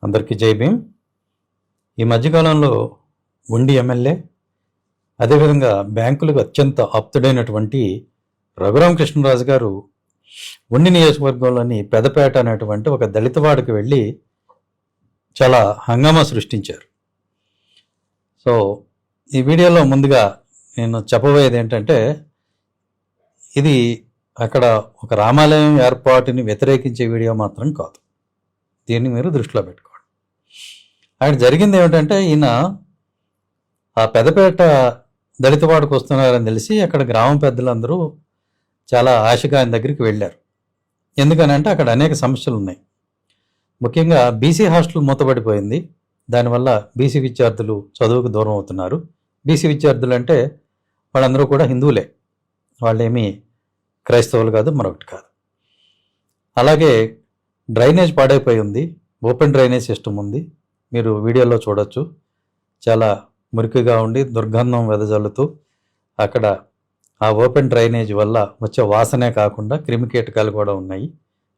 అందరికీ జై భీమ్. ఈ మధ్యకాలంలో ఉండి ఎమ్మెల్యే, అదేవిధంగా బ్యాంకులకు అత్యంత ఆప్తుడైనటువంటి రఘురామకృష్ణరాజు గారు ఉండి నియోజకవర్గంలోని పెదపేట అనేటువంటి ఒక దళితవాడకి వెళ్ళి చాలా హంగామా సృష్టించారు. సో ఈ వీడియోలో ముందుగా నేను చెప్పబోయేది ఏంటంటే, ఇది అక్కడ ఒక రామాలయం ఏర్పాటుని వ్యతిరేకించే వీడియో మాత్రం కాదు. దీన్ని మీరు దృష్టిలో పెట్టుకోండి. అక్కడ జరిగింది ఏమిటంటే, ఈయన ఆ పెదపేట దళితవాడకు వస్తున్నారని తెలిసి అక్కడ గ్రామ పెద్దలందరూ చాలా ఆశగా ఆయన దగ్గరికి వెళ్ళారు. ఎందుకనంటే అక్కడ అనేక సమస్యలు ఉన్నాయి. ముఖ్యంగా బీసీ హాస్టల్ మూతపడిపోయింది. దానివల్ల బీసీ విద్యార్థులు చదువుకు దూరం అవుతున్నారు. బీసీ విద్యార్థులు అంటే వాళ్ళందరూ కూడా హిందువులే, వాళ్ళేమీ క్రైస్తవులు కాదు, మరొకటి కాదు. అలాగే డ్రైనేజ్ పాడైపోయి ఉంది. ఓపెన్ డ్రైనేజ్ సిస్టమ్ ఉంది, మీరు వీడియోలో చూడొచ్చు. చాలా మురికిగా ఉండి దుర్గంధం వెదజల్లుతూ అక్కడ ఆ ఓపెన్ డ్రైనేజ్ వల్ల వచ్చే వాసనే కాకుండా క్రిమికీటకాలు కూడా ఉన్నాయి.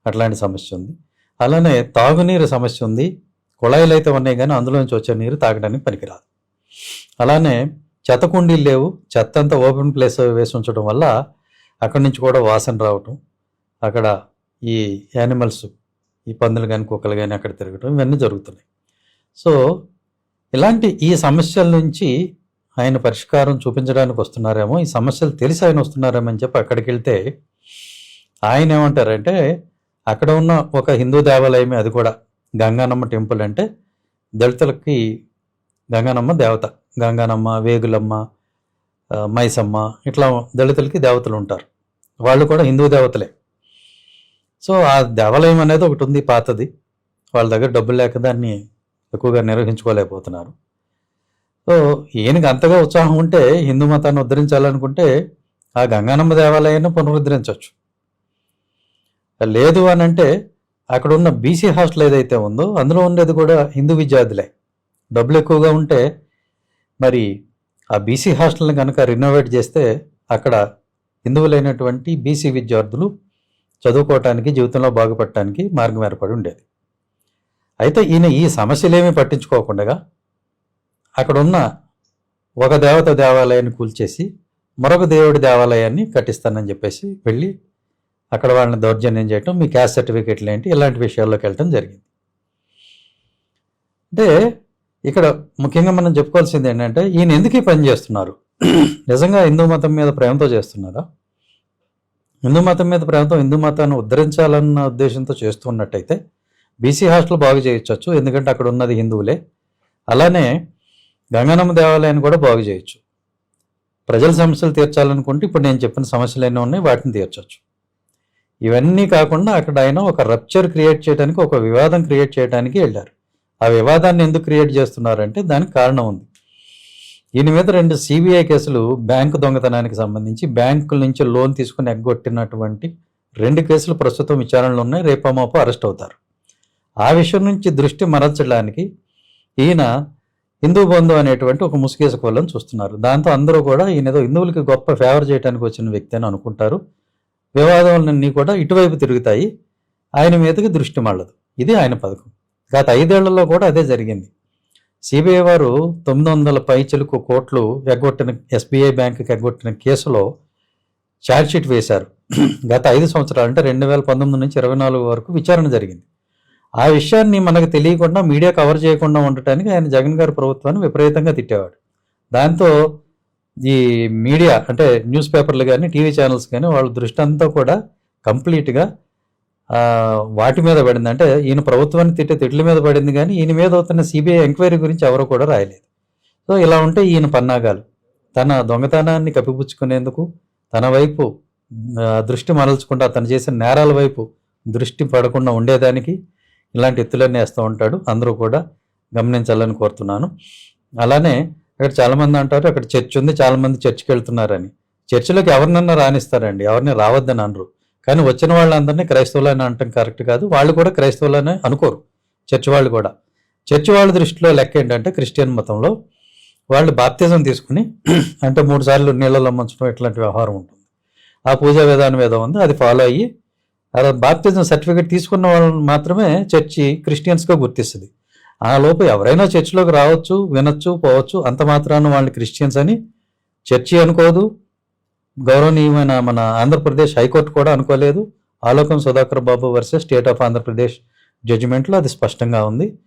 అట్లాంటి సమస్య ఉంది. అలానే తాగునీరు సమస్య ఉంది. కుళాయిలు అయితే ఉన్నాయి కానీ అందులోంచి వచ్చే నీరు తాగడానికి పనికిరాదు. అలానే చెత్త కుండీలు లేవు. చెత్త అంతా ఓపెన్ ప్లేస్ వేసి ఉంచడం వల్ల అక్కడి నుంచి కూడా వాసన రావటం, అక్కడ ఈ యానిమల్స్, ఈ పందులు కానీ కుక్కలు కానీ అక్కడ తిరగటం, ఇవన్నీ జరుగుతున్నాయి. సో ఇలాంటి ఈ సమస్యల నుంచి ఆయన పరిష్కారం చూపించడానికి వస్తున్నారేమో, ఈ సమస్యలు తెలిసి ఆయన వస్తున్నారేమో అని చెప్పి అక్కడికి వెళ్తే ఆయన ఏమంటారంటే, అక్కడ ఉన్న ఒక హిందూ దేవాలయమే, అది కూడా గంగానమ్మ టెంపుల్. అంటే దళితులకి గంగానమ్మ దేవత. గంగానమ్మ, వేగులమ్మ, మైసమ్మ, ఇట్లా దళితులకి దేవతలు ఉంటారు. వాళ్ళు కూడా హిందూ దేవతలే. సో ఆ దేవాలయం అనేది ఒకటి ఉంది, పాతది. వాళ్ళ దగ్గర డబ్బులు లేక దాన్ని ఎక్కువగా నిర్వహించుకోలేకపోతున్నారు. సో ఈయనకి అంతగా ఉత్సాహం ఉంటే, హిందూ మతాన్ని ఉద్ధరించాలనుకుంటే ఆ గంగానమ్మ దేవాలయాన్ని పునరుద్ధరించవచ్చు. లేదు అని అంటే అక్కడ ఉన్న బీసీ హాస్టల్ ఏదైతే ఉందో అందులో ఉండేది కూడా హిందూ విద్యార్థులే. డబ్బులు ఎక్కువగా ఉంటే మరి ఆ బీసీ హాస్టల్ని కనుక రినోవేట్ చేస్తే అక్కడ హిందువులైనటువంటి బీసీ విద్యార్థులు చదువుకోవటానికి, జీవితంలో బాగుపడటానికి మార్గం ఏర్పడి ఉండేది. అయితే ఈయన ఈ సమస్యలేమీ పట్టించుకోకుండా అక్కడ ఉన్న ఒక దేవత దేవాలయాన్ని కూల్చేసి మరొక దేవుడి దేవాలయాన్ని కట్టిస్తానని చెప్పేసి వెళ్ళి అక్కడ వాళ్ళని దౌర్జన్యం చేయటం, మీ క్యాస్ట్ సర్టిఫికేట్లు ఏంటి, ఇలాంటి విషయాల్లోకి వెళ్ళటం జరిగింది. అంటే ఇక్కడ ముఖ్యంగా మనం చెప్పుకోవాల్సింది ఏంటంటే, ఈయన ఎందుకు ఈ పని చేస్తున్నారు? నిజంగా హిందూ మతం మీద ప్రేమతో చేస్తున్నారా? హిందూ మతం మీద ప్రేమతో, హిందూ మతాన్ని ఉద్ధరించాలన్న ఉద్దేశంతో చేస్తున్నట్టయితే బీసీ హాస్టల్ బాగు చేయొచ్చు, ఎందుకంటే అక్కడ ఉన్నది హిందువులే. అలానే గంగానమ్మ దేవాలయాన్ని కూడా బాగు చేయొచ్చు. ప్రజల సమస్యలు తీర్చాలనుకుంటే ఇప్పుడు నేను చెప్పిన సమస్యలు ఎన్నో ఉన్నాయి, వాటిని తీర్చవచ్చు. ఇవన్నీ కాకుండా అక్కడ ఆయన ఒక రప్చర్ క్రియేట్ చేయడానికి, ఒక వివాదం క్రియేట్ చేయడానికి వెళ్ళారు. ఆ వివాదాన్ని ఎందుకు క్రియేట్ చేస్తున్నారంటే దానికి కారణం ఉంది. ఈయన మీద 2 సిబిఐ కేసులు, బ్యాంకు దొంగతనానికి సంబంధించి బ్యాంకుల నుంచి లోన్ తీసుకుని ఎగ్గొట్టినటువంటి 2 కేసులు ప్రస్తుతం విచారణలో ఉన్నాయి. రేపమాపో అరెస్ట్ అవుతారు. ఆ విషయం నుంచి దృష్టి మరల్చడానికి ఈయన హిందూ బంధు అనేటువంటి ఒక ముసుగేసు కోళ్ళని చూస్తున్నారు. దాంతో అందరూ కూడా ఈయన ఏదో హిందువులకి గొప్ప ఫేవర్ చేయడానికి వచ్చిన వ్యక్తి అని అనుకుంటారు. వివాదాలన్నీ కూడా ఇటువైపు తిరుగుతాయి, ఆయన మీదకి దృష్టి మళ్ళదు. ఇది ఆయన పథకం. గత 5 ఏళ్లలో కూడా అదే జరిగింది. సిబిఐ వారు 900 పైచిలుకు కోట్లు ఎగ్గొట్టిన, ఎస్బీఐ బ్యాంకుకి ఎగ్గొట్టిన కేసులో ఛార్జ్షీట్ వేశారు. గత 5 సంవత్సరాలు అంటే 2019 నుంచి 24 వరకు విచారణ జరిగింది. ఆ విషయాన్ని మనకు తెలియకుండా, మీడియా కవర్ చేయకుండా ఉండటానికి ఆయన జగన్ గారి ప్రభుత్వాన్ని విపరీతంగా తిట్టేవాడు. దాంతో ఈ మీడియా అంటే న్యూస్ పేపర్లు కానీ, టీవీ ఛానల్స్ కానీ వాళ్ళ దృష్టి అంతా కూడా కంప్లీట్గా వాటి మీద పడింది. అంటే ఈయన ప్రభుత్వాన్ని తిట్టే తిట్ల మీద పడింది, కానీ ఈయన మీద అవుతున్న సిబిఐ ఎంక్వైరీ గురించి ఎవరు కూడా రాయలేదు. సో ఇలా ఉంటే ఈయన పన్నాగాలు, తన దొంగతనాన్ని కప్పిపుచ్చుకునేందుకు, తన వైపు దృష్టి మరల్చకుండా తను చేసిన నేరాల వైపు దృష్టి పడకుండా ఉండేదానికి ఇలాంటి ఎత్తులన్నీ వేస్తూ ఉంటాడు. అందరూ కూడా గమనించాలని కోరుతున్నాను. అలానే అక్కడ చాలామంది అంటారు అక్కడ చర్చ్ ఉంది, చాలామంది చర్చికి వెళ్తున్నారని. చర్చిలోకి ఎవరినన్నా రానిస్తారండి, ఎవరిని రావద్దని అనరు. కానీ వచ్చిన వాళ్ళందరినీ క్రైస్తవులని అనటం కరెక్ట్ కాదు. వాళ్ళు కూడా క్రైస్తవులని అనుకోరు, చర్చి వాళ్ళు కూడా. చర్చి వాళ్ళ దృష్టిలో లెక్క ఏంటంటే, క్రిస్టియన్ మతంలో వాళ్ళు బాప్తిజం తీసుకుని అంటే 3 సార్లు నీళ్ళలో ముంచడం, ఇట్లాంటి వ్యవహారం ఉంటుంది. ఆ పూజా విధానం ఏదో ఉంది, అది ఫాలో అయ్యి బాప్తిజం సర్టిఫికేట్ తీసుకున్న వాళ్ళని మాత్రమే చర్చి క్రిస్టియన్స్గా గుర్తిస్తుంది. ఆ లోపు ఎవరైనా చర్చిలోకి రావచ్చు, వినొచ్చు, పోవచ్చు. అంత మాత్రాన వాళ్ళు క్రిస్టియన్స్ అని చర్చి అనుకోదు. గౌరవనీయమైన మన ఆంధ్రప్రదేశ్ హైకోర్టు కూడా అనుకోలేదు. ఆలోకం సుధాకర్ బాబు వర్సెస్ స్టేట్ ఆఫ్ ఆంధ్రప్రదేశ్ జడ్జిమెంట్లో అది స్పష్టంగా ఉంది.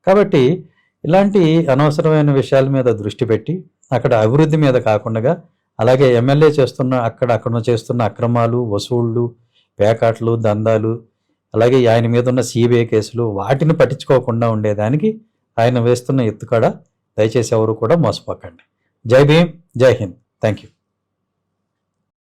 కాబట్టి ఇలాంటి అనవసరమైన విషయాల మీద దృష్టి పెట్టి అక్కడ అభివృద్ధి మీద కాకుండా, అలాగే ఎమ్మెల్యే అక్కడ చేస్తున్న అక్రమాలు, వసూళ్లు, పేకాట్లు, దందాలు, అలాగే ఆయన మీద ఉన్న సిబిఐ కేసులు, వాటిని పట్టించుకోకుండా ఉండేదానికి ఆయన వేస్తున్న ఎత్తుకడ దయచేసి ఎవరు కూడా మోసపోకండి. జై భీమ్, జై హింద్. Thank you.